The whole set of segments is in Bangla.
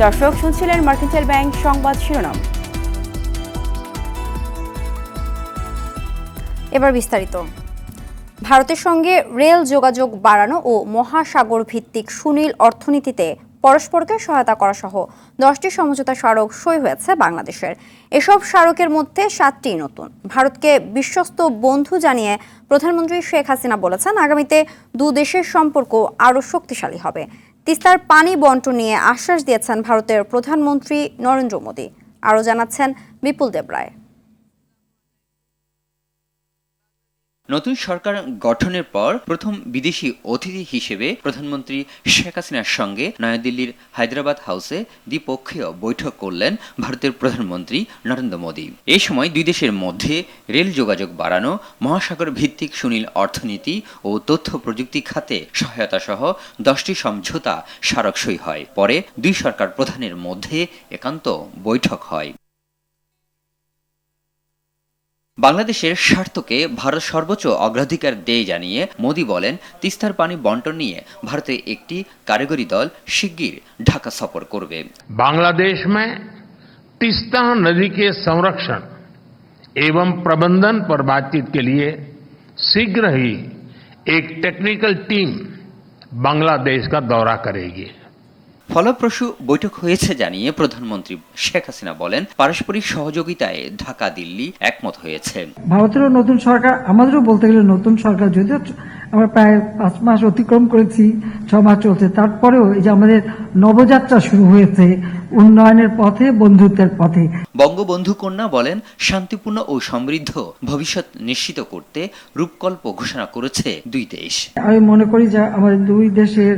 দর্শক শুনছিলেন মার্কেন্টাইল ব্যাংক সংবাদ শিরোনাম। এবার বিস্তারিত। ভারতের সঙ্গে রেল যোগাযোগ বাড়ানো ও মহাসাগর ভিত্তিক সুনীল অর্থনীতিতে পরস্পরকে সহায়তা করা সহ 10টি সমঝোতা স্মারক সই হয়েছে বাংলাদেশের। এসব স্মারকের মধ্যে 7টি নতুন। ভারতকে বিশ্বস্ত বন্ধু জানিয়ে প্রধানমন্ত্রী শেখ হাসিনা বলেছেন, আগামীতে দুদেশের সম্পর্ক আরও শক্তিশালী হবে। তিস্তার পানি বন্টন নিয়ে আশ্বাস দিয়েছেন ভারতের প্রধানমন্ত্রী নরেন্দ্র মোদী। আরও জানাচ্ছেন বিপুল দেবরায়। নতুন সরকার গঠনের পর প্রথম বিদেশি অতিথি হিসেবে প্রধানমন্ত্রী শেখ হাসিনার সঙ্গে নয়াদিল্লির হায়দ্রাবাদ হাউসে দ্বিপক্ষীয় বৈঠক করলেন ভারতের প্রধানমন্ত্রী নরেন্দ্র মোদী। এই সময় দুই দেশের মধ্যে রেল যোগাযোগ বাড়ানো, মহাসাগর ভিত্তিক সুনীল অর্থনীতি ও তথ্য প্রযুক্তি খাতে সহায়তা সহ 10টি সমঝোতা স্মারক সই হয়। পরে দুই সরকার প্রধানের মধ্যে একান্ত বৈঠক হয়। বাংলাদেশের স্বার্থকে ভারত সর্বোচ্চ অগ্রাধিকার দেয় জানিয়ে মোদি বলেন, তিস্তার পানি বন্টন নিয়ে ভারতে একটি কারিগরি দল শিগগির ঢাকা সফর করবে। बांग्लादेश में तीस्ता नदी के संरक्षण एवं प्रबंधन पर बातचीत के लिए शीघ्र ही एक टेक्निकल टीम बांग्लादेश का दौरा करेगी। ফলপ্রসূ বৈঠক হয়েছে জানিয়ে প্রধানমন্ত্রী শেখ হাসিনা বলেন, পারস্পরিক সহযোগিতায় ঢাকা দিল্লি একমত হয়েছে। ভারতেরও নতুন সরকার, আমাদেরও বলতে গেলে নতুন সরকার, যদিও আমরা প্রায় 5 মাস অতিক্রম করেছি, 6 মাস চলছে, তারপরেও এই যে আমাদের নবযাত্রা শুরু হয়েছে উন্নয়নের পথে, বন্ধুত্বের পথে। বঙ্গবন্ধু কন্যা বলেন, শান্তিপূর্ণ ও সমৃদ্ধ ভবিষ্যৎ নিশ্চিত করতে রূপকল্প ঘোষণা করেছে দুই দেশ। আমি মনে করি যে আমাদের দুই দেশের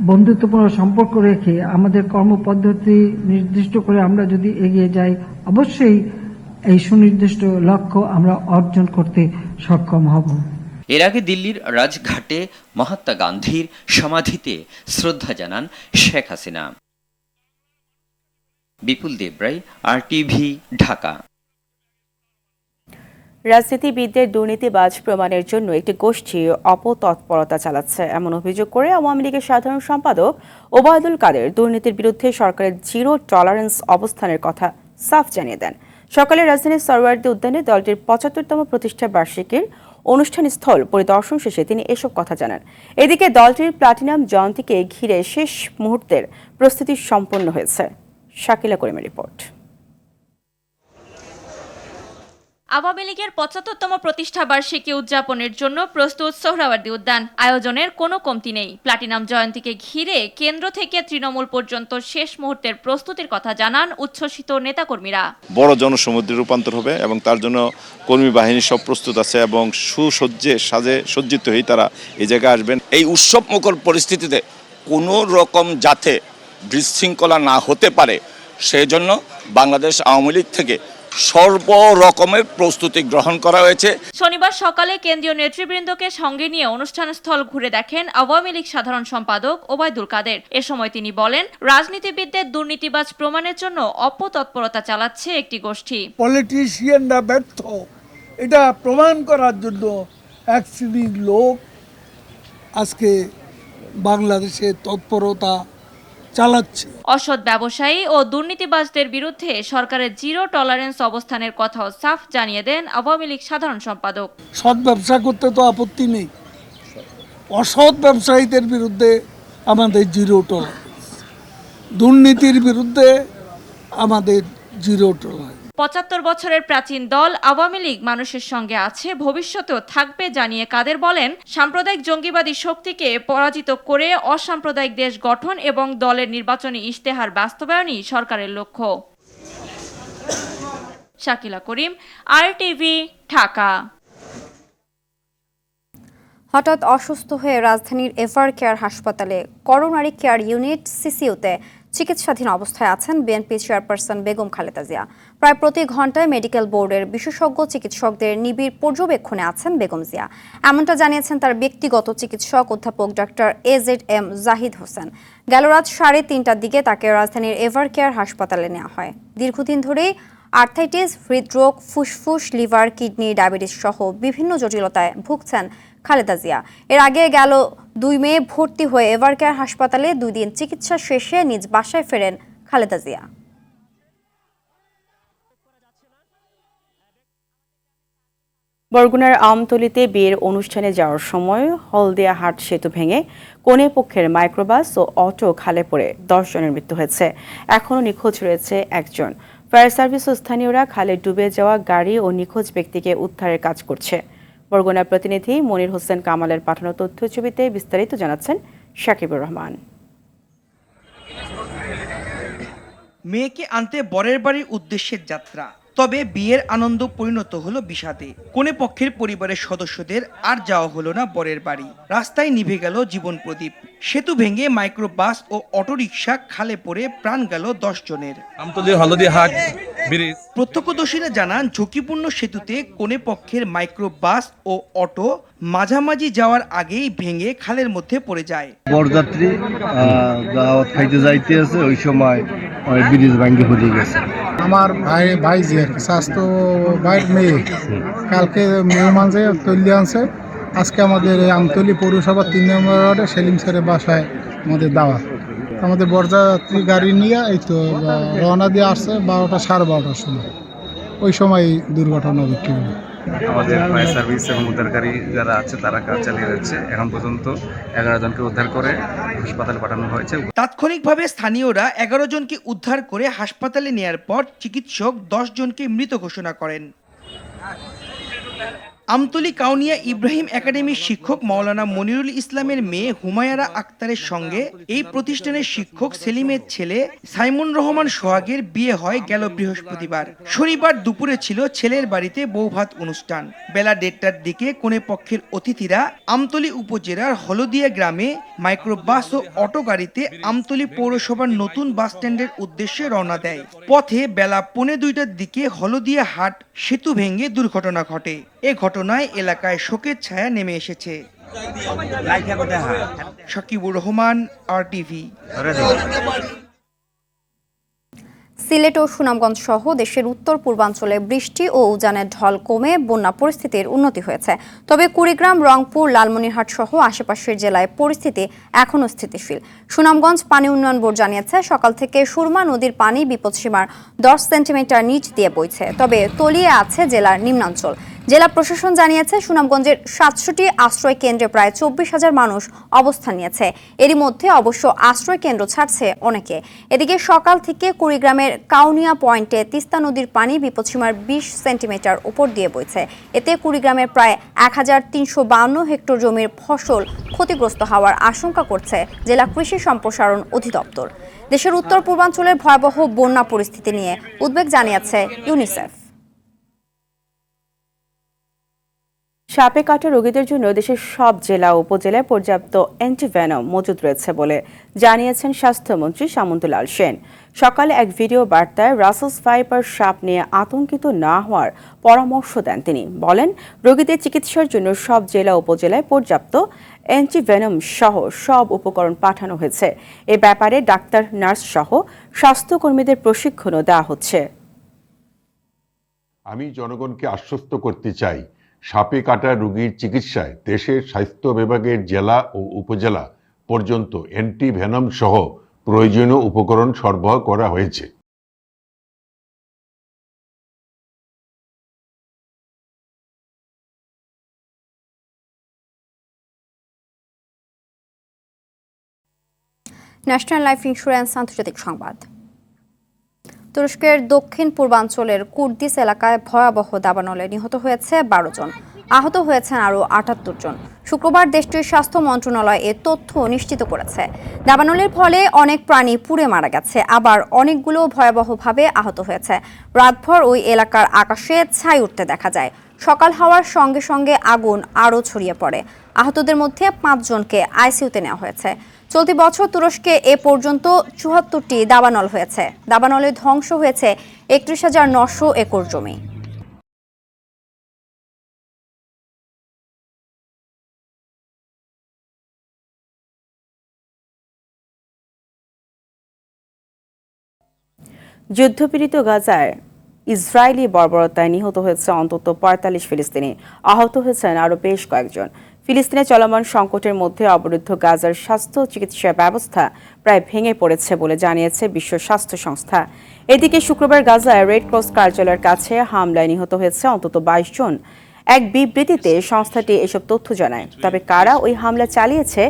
বন্ধুত্বপূর্ণ সম্পর্ক রেখে আমাদের কর্মপদ্ধতি নির্দিষ্ট করে আমরা যদি এগিয়ে যাই, অবশ্যই এই সুনির্দিষ্ট লক্ষ্য আমরা অর্জন করতে সক্ষম হব। এর আগে দিল্লির রাজঘাটে মহাত্মা গান্ধীর সমাধিতে শ্রদ্ধা জানান শেখ হাসিনা। বিপুল দেবরায়, RTV, ঢাকা। রাজনীতিবিদদের দুর্নীতিবাজ প্রমাণের জন্য একটি গোষ্ঠী অপতৎপরতা চালাচ্ছে, এমন অভিযোগ করে আওয়ামী লীগের সাধারণ সম্পাদক ওবায়দুল কাদের দুর্নীতির বিরুদ্ধে সরকারের জিরো টলারেন্স অবস্থানের কথা সাফ জানিয়ে দেন। সকালে রাজধানীর সরওয়ার্দী উদ্যানে দলটির 75তম প্রতিষ্ঠা বার্ষিকীর অনুষ্ঠান স্থল পরিদর্শন শেষে তিনি এসব কথা জানান। এদিকে দলটির প্লাটিনাম জয়ন্তীকে ঘিরে শেষ মুহূর্তের প্রস্তুতি সম্পন্ন হয়েছে। শাকিলা করিমের রিপোর্ট। আওয়ামী লীগের 75তম প্রতিষ্ঠা বার্ষিকী উদযাপনের জন্য প্রস্তুত সোহরাওয়ার্দী উদ্যান। আয়োজনের কোনো কমতি নেই। প্লাটিনাম জয়ন্তীকে ঘিরে কেন্দ্র থেকে তৃণমূল পর্যন্ত শেষ মুহূর্তের প্রস্তুতির কথা জানান উচ্ছ্বসিত নেতাকর্মীরা। বড় জনসমুদ্রে রূপান্তর হবে এবং তার জন্য কর্মী বাহিনী সব প্রস্তুত আছে এবং সুসজ্জে সাজে সজ্জিত হয়ে তারা এই জায়গায় আসবেন। এই উৎসব মুখর পরিস্থিতিতে কোনো রকম যাতে বিশৃঙ্খলা না হতে পারে সেজন্য বাংলাদেশ আওয়ামী লীগ থেকে সর্বরকমের প্রস্তুতি গ্রহণ করা হয়েছে। শনিবার সকালে কেন্দ্রীয় নেতৃবৃন্দকে সঙ্গে নিয়ে অনুষ্ঠানস্থল ঘুরে দেখেন আওয়ামী লীগ সাধারণ সম্পাদক ওবায়দুল কাদের। এ সময় তিনি বলেন, রাজনীতিবিদদের দুর্নীতিবাজ প্রমাণের জন্য অপতৎপরতা চালাচ্ছে একটি গোষ্ঠী। পলিটিশিয়ানরা ব্যর্থ, এটা প্রমাণ করার জন্য এক শ্রেণীর লোক আজকে বাংলাদেশে তৎপরতা চালাচ্ছে। অসৎ ব্যবসায়ী ও দুর্নীতিবাজদের বিরুদ্ধে সরকারের জিরো টলারেন্স অবস্থানের কথাও সাফ জানিয়ে দেন আওয়ামী লীগ সাধারণ সম্পাদক। সৎ ব্যবসা করতে তো আপত্তি নেই, অসৎ ব্যবসায়ীদের বিরুদ্ধে আমাদের জিরো টলারেন্স, দুর্নীতির বিরুদ্ধে আমাদের জিরো টলারেন্স। 75 বছরের প্রাচীন দল আওয়ামী লীগ মানুষের সঙ্গে আছে, ভবিষ্যতেও থাকবে জানিয়ে কাদের বলেন, সাম্প্রদায়িক জঙ্গিবাদী শক্তিকে পরাজিত করে অসাম্প্রদায়িক দেশ গঠন এবং দলের নির্বাচনী ইশতেহার বাস্তবায়নই সরকারের লক্ষ্য। শাকিলা করিম, RTV, ঢাকা। হঠাৎ অসুস্থ হয়ে রাজধানীর এভার কেয়ার হাসপাতালে করোনারি কেয়ার ইউনিট CCUতে চিকিৎসাধীন অবস্থায় আছেন বিএনপি চেয়ারপারসন বেগম খালেদা জিয়া। প্রায় প্রতি ঘন্টায় মেডিকেল বোর্ডের বিশেষজ্ঞ চিকিৎসকদের নিবিড় পর্যবেক্ষণে আছেন বেগম জিয়া, এমনটা জানিয়েছেন তার ব্যক্তিগত চিকিৎসক অধ্যাপক ডক্টর AZM জাহিদ হোসেন। গেল রাত 3:30টার দিকে তাকে রাজধানীর এভার কেয়ার হাসপাতালে নেওয়া হয়। দীর্ঘদিন ধরেই আর্থাইটিস, হৃদরোগ, ফুসফুস, লিভার, কিডনি, ডায়াবেটিস সহ বিভিন্ন জটিলতায় ভুগছেন খালেদা জিয়া। এর আগে গেল 2 মে ভর্তি হয়ে এভারকেয়ার হাসপাতালে 2 দিন চিকিৎসা শেষে নিজ বাসায় ফেরেন খালেদা জিয়া। বরগুনার আমতলীতে বিয়ের অনুষ্ঠানে যাওয়ার সময় হলদিয়া হাট সেতু ভেঙে কনে পক্ষের মাইক্রোবাস ও অটো খালে পড়ে 10 জনের মৃত্যু হয়েছে। এখনও নিখোঁজ রয়েছে একজন। ফায়ার সার্ভিস ও স্থানীয়রা খালে ডুবে যাওয়া গাড়ি ও নিখোঁজ ব্যক্তিকে উদ্ধারের কাজ করছে। বরগুনার প্রতিনিধি মনির হোসেন কামালের পাঠানো তথ্যছবিতে বিস্তারিত জানাচ্ছেন শাকিবুর রহমান। মেয়েকে আনতে বরের বাড়ির উদ্দেশ্যে যাত্রা, তবে বিয়ের আনন্দ পরিণত হলো বিষাদে। কনে পক্ষের পরিবারের সদস্যদের আর যাওয়া হলো না বরের বাড়ি। রাস্তায় নিভে গেল জীবন প্রদীপ। সেতু ভেঙে মাইক্রোবাস ও অটোরিকশা খালে পড়ে প্রাণ গেল 10 জনের। প্রত্যক্ষদর্শীরা জানান, ঝুঁকিপূর্ণ সেতুতে কনে পক্ষের মাইক্রোবাস ও অটো মাঝামাঝি যাওয়ার আগেই ভেঙে খালের মধ্যে পড়ে যায়। বরযাত্রী দাওয়াত খাইতে যাইতে আছে, ওই সময় ব্রিজ ভাঙে পড়ে গেছে। আমার ভাই যে স্বাস্থ্য ভাইয়ের মেয়ে কালকে মেহমান যে তৈরি আনছে, আজকে আমাদের আমতলী পৌরসভা 3 নম্বর ওয়ার্ডে সেলিম স্যারের বাসায় আমাদের দাওয়াত। আমাদের বরযাত্রী গাড়ি নিয়ে এই তো রওনা দিয়ে আসছে 12টা সাড়ে 12টার সময়। ওই সময় দুর্ঘটনা ঘটে গেল। আমাদের ফায়ার সার্ভিস এবং উদ্ধারকারী যারা আছে তারা কাজ চালিয়ে যাচ্ছে। এখন পর্যন্ত 11 জনকে উদ্ধার করে হাসপাতালে পাঠানো হয়েছে। তাৎক্ষণিকভাবে স্থানীয়রা 11 জনকে উদ্ধার করে হাসপাতালে নেয়ার পর চিকিৎসক 10 জনকে মৃত ঘোষণা করেন। আমতলী কাউনিয়া ইব্রাহিম একাডেমির শিক্ষক মাওলানা মনিরুল ইসলামের মেয়ে হুমায়ারা আক্তারের সঙ্গে এই প্রতিষ্ঠানের শিক্ষক সেলিমের ছেলে সাইমুন রহমান সোহাগের বিয়ে হয় গেল বৃহস্পতিবার। শনিবার দুপুরে ছিল ছেলের বাড়িতে বৌভাত অনুষ্ঠান। বেলা 1:30টার দিকে কনে পক্ষের অতিথিরা আমতলী উপজেলার হলদিয়া গ্রামে মাইক্রোবাস ও অটো গাড়িতে আমতলী পৌরসভার নতুন বাস স্ট্যান্ডের উদ্দেশ্যে রওনা দেয়। পথে বেলা 1:45টার দিকে হলদিয়া হাট সেতু ভেঙে দুর্ঘটনা ঘটে। এ ঘটনায় এলাকায় শোকের ছায়া নেমে এসেছে। শাকিবুর রহমান, RTV। সিলেট ও সুনামগঞ্জ সহ দেশের উত্তর পূর্বাঞ্চলে বৃষ্টি ও উজানের ঢল কমে বন্যা পরিস্থিতির উন্নতি হয়েছে। তবে কুড়িগ্রাম, রংপুর, লালমনিরহাট সহ আশেপাশের জেলায় পরিস্থিতি এখনও স্থিতিশীল। সুনামগঞ্জ পানি উন্নয়ন বোর্ড জানিয়েছে, সকাল থেকে সুরমা নদীর পানি বিপদসীমার 10 সেন্টিমিটার নিচ দিয়ে বইছে। তবে তলিয়ে আছে জেলার নিম্নাঞ্চল। জেলা প্রশাসন জানিয়েছে, সুনামগঞ্জের 700টি আশ্রয় কেন্দ্রে প্রায় 24,000 মানুষ অবস্থান নিয়েছে। এরই মধ্যে অবশ্য আশ্রয় কেন্দ্র ছাড়ছে অনেকে। এদিকে সকাল থেকে কুড়িগ্রামের কাউনিয়া পয়েন্টে তিস্তা নদীর পানি বিপদসীমার 20 সেন্টিমিটার উপর দিয়ে বইছে। এতে কুড়িগ্রামের প্রায় 1352 হেক্টর জমির ফসল ক্ষতিগ্রস্ত হওয়ার আশঙ্কা করছে জেলা কৃষি সম্প্রসারণ অধিদপ্তর। দেশের উত্তর পূর্বাঞ্চলের ভয়াবহ বন্যা পরিস্থিতি নিয়ে উদ্বেগ জানিয়েছে ইউনিসেফ। সাপে কাটা রোগীদের জন্য দেশের সব জেলা ও উপজেলায় পর্যাপ্ত অ্যান্টিভেনম মজুদ রয়েছে বলে জানিয়েছেন স্বাস্থ্যমন্ত্রী সামন্তলাল সেন। সকালে এক ভিডিও বার্তায় রাসেলস ভাইপার সাপ নিয়ে আতঙ্কিত না হওয়ার পরামর্শ দেন তিনি। বলেন, রোগীদের চিকিৎসার জন্য সব জেলা উপজেলায় পর্যাপ্ত অ্যান্টিভেনম সহ সব উপকরণ পাঠানো হয়েছে। এ ব্যাপারে ডাক্তার, নার্স সহ স্বাস্থ্যকর্মীদের প্রশিক্ষণও দেওয়া হচ্ছে। আমি জনগণকে আশ্বস্ত করতে চাই, সাপে কাটা রোগীর চিকিৎসায় দেশের স্বাস্থ্য বিভাগের জেলা ও উপজেলা পর্যন্ত অ্যান্টিভেনম সহ প্রয়োজনীয় উপকরণ সরবরাহ করা হয়েছে। ন্যাশনাল লাইফ ইন্স্যুরেন্স আন্তর্জাতিক সংবাদ। তুরস্কের দক্ষিণ পূর্বাঞ্চলের কুর্দিস এলাকায় ভয়াবহ দাবানলে নিহত হয়েছে 12 জন, আহত হয়েছেন আরও 78 জন। শুক্রবার দেশটির স্বাস্থ্য মন্ত্রণালয় এ তথ্য নিশ্চিত করেছে। দাবানলের ফলে অনেক প্রাণী পুড়ে মারা গেছে, আবার অনেকগুলো ভয়াবহভাবে আহত হয়েছে। রাতভর ওই এলাকার আকাশে ছাই উঠতে দেখা যায়। সকাল হওয়ার সঙ্গে সঙ্গে আগুন আরও ছড়িয়ে পড়ে। আহতদের মধ্যে 5 জনকে আইসিইউতে নেওয়া হয়েছে। চলতি বছর তুরস্কে এ পর্যন্ত 74টি দাবানল হয়েছে। দাবানলে ধ্বংস হয়েছে 31,900 একর জমি। যুদ্ধপীড়িত গাজায় ইসরায়েলি বর্বরতায় নিহত হয়েছে অন্তত 45 ফিলিস্তিনি, আহত হয়েছেন আরও বেশ কয়েকজন। ফিলিস্তিনে চলমান সংকটের মধ্যে অবরুদ্ধ গাজার স্বাস্থ্য চিকিৎসা ব্যবস্থা প্রায় ভেঙে পড়েছে বলে জানিয়েছে বিশ্ব স্বাস্থ্য সংস্থা। এদিকে শুক্রবার গাজায় রেড ক্রস কার্যালয়ের কাছে হামলায় নিহত হয়েছে অন্তত 22 জন। এক বিবৃতিতে সংস্থাটি এসব তথ্য জানায়। তবে কারা ওই হামলা চালিয়েছে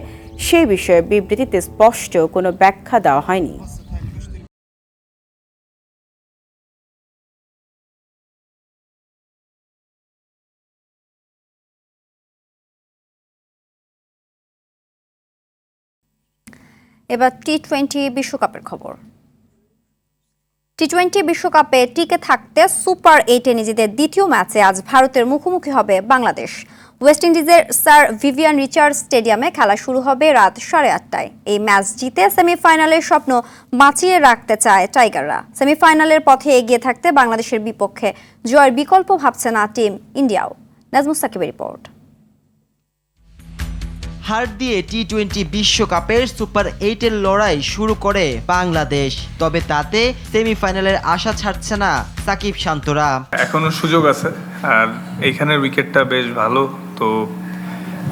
সেই বিষয়ে বিবৃতিতে স্পষ্ট কোনো ব্যাখ্যা দেওয়া হয়নি। এবার টি-20 বিশ্বকাপের খবর। টি-20 বিশ্বকাপে টিকে থাকতে সুপার 8-এ নিজেদের দ্বিতীয় ম্যাচে আজ ভারতের মুখোমুখি হবে বাংলাদেশ। ওয়েস্ট ইন্ডিজের স্যার ভিভিয়ান রিচার্ডস স্টেডিয়ামে খেলা শুরু হবে রাত 8:30টায়। এই ম্যাচ জিতে সেমিফাইনালের স্বপ্ন বাঁচিয়ে রাখতে চায় টাইগাররা। সেমিফাইনালের পথে এগিয়ে থাকতে বাংলাদেশের বিপক্ষে জয়ের বিকল্প ভাবছে না টিম ইন্ডিয়াও। নাজমুস সাকিবের রিপোর্ট। হার দিয়ে টি-20 বিশ্বকাপের সুপার 8-এর লড়াই শুরু করে বাংলাদেশ। তবে তাতে সেমিফাইনালের আশা ছাড়ছে না সাকিব শান্তরা। এখনো সুযোগ আছে, আর এইখানের উইকেটটা বেশ ভালো, তো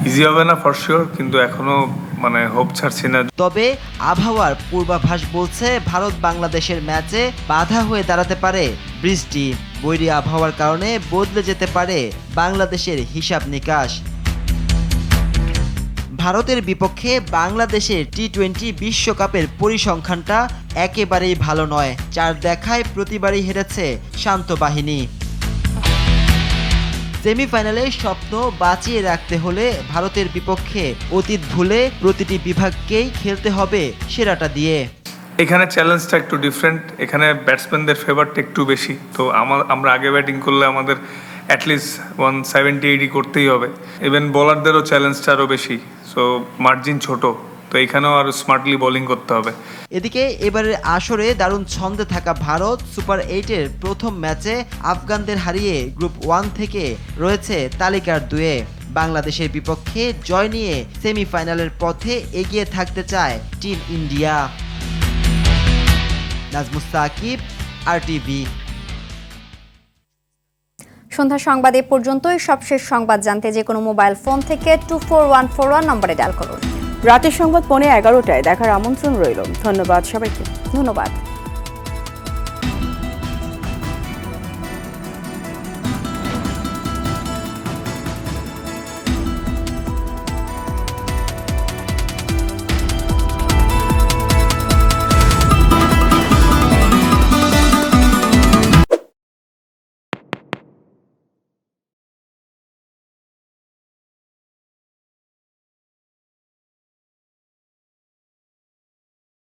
ইজি হবে না ফর শিওর, কিন্তু এখনো হোপ ছাড়ছি না। তবে আবহাওয়ার পূর্বাভাস বলছে ভারত বাংলাদেশের ম্যাচে বাধা হয়ে দাঁড়াতে পারে বৃষ্টি। বৈরী আবহাওয়ার কারণে বদলে যেতে পারে বাংলাদেশের হিসাব নিকাশ। ভারতের বিপক্ষে বাংলাদেশের টি-20 বিশ্বকাপের পরিসংখ্যানটা একেবারেই ভালো নয়। 4 দেখায় প্রতিবারই হেরেছে শান্ত বাহিনী। সেমিফাইনালে স্বপ্ন বাঁচিয়ে রাখতে হলে ভারতের বিপক্ষে অতীত ভুলে প্রতিটি বিভাগকেই খেলতে হবে সেরাটা দিয়ে। এখানে চ্যালেঞ্জটা একটু ডিফারেন্ট, এখানে ব্যাটসম্যানদের ফেভারটা একটু বেশি, তো আমরা আগে ব্যাটিং করলে আমাদের অ্যাটলিস্ট 170-80 করতেই হবে। ইভেন বোলারদেরও চ্যালেঞ্জটা আরও বেশি, সো মার্জিন ছোট, তো এখানেও আরও স্মার্টলি বোলিং করতে হবে। এদিকে এবারের আসরে দারুণ ছন্দে থাকা ভারত সুপার 8-এর প্রথম ম্যাচে আফগানদের হারিয়ে গ্রুপ 1 থেকে রয়েছে তালিকার 2-এ। বাংলাদেশের বিপক্ষে জয় নিয়ে সেমিফাইনালের পথে এগিয়ে থাকতে চায় টিম ইন্ডিয়া। নাজমুস সাকিব, আরটিভি। সন্ধ্যা সংবাদ এ পর্যন্তই। সবশেষ সংবাদ জানতে যে কোনো মোবাইল ফোন থেকে 24141 নম্বরে ডায়াল করুন। রাতের সংবাদ 11:15টায় দেখার আমন্ত্রণ রইল। ধন্যবাদ সবাইকে। ধন্যবাদ।